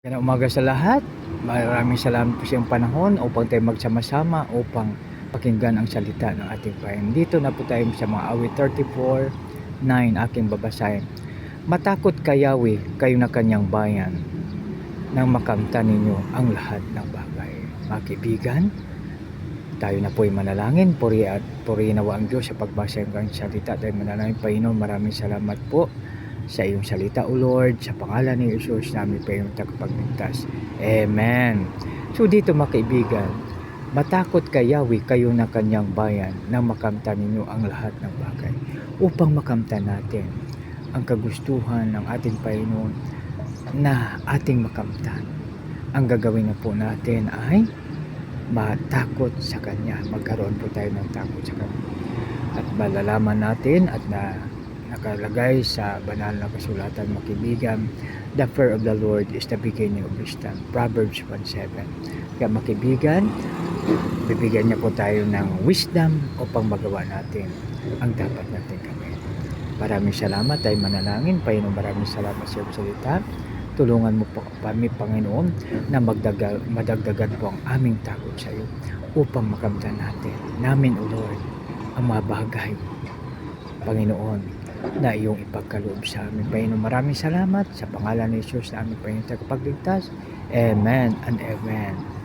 Magandang umaga sa lahat. Maraming salamat po sa iyong panahon upang tayo magsama-sama upang pakinggan ang salita ng ating Panginoon. Dito na po tayo sa mga awit 34:9 aking babasahin. Matakot ka Yahweh, kayo na kanyang bayan, nang makamtan ninyo ang lahat ng bagay. Mga kaibigan, tayo na po ay manalangin. Puri nawa ang Diyos sa pagbasa ng kanyang salita. Tayo manalangin, Panginoon, maraming salamat po sa iyong salita, O Lord, sa pangalan ni Jesus namin pa yung tagapagligtas. Amen. So dito mga kaibigan, matakot ka Yahweh, kayo na kanyang bayan, nang makamtan ninyo ang lahat ng bagay. Upang makamtan natin ang kagustuhan ng ating Panginoon na ating makamtan, ang gagawin na po natin ay matakot sa Kanya. Magkaroon po tayo ng takot sa Kanya. At malalaman natin at nakalagay sa banal na kasulatan, mga kaibigan, the fear of the Lord is the beginning of wisdom. Proverbs 1:7. Kaya mga kaibigan, bibigyan niya po tayo ng wisdom upang magawa natin ang dapat natin gawin. Maraming salamat, tayo manalangin. Panginoon, maraming salamat sa iyong salita. Tulungan mo po kami, Panginoon, na madagdagan po ang aming takot sa iyo upang makamtan namin, O Lord, ang mga bagay, Panginoon, na iyong ipagkaloob sa amin. Panginoon, maraming salamat sa pangalan ni Jesus na aming Panginoon tagapagligtas. Amen and amen.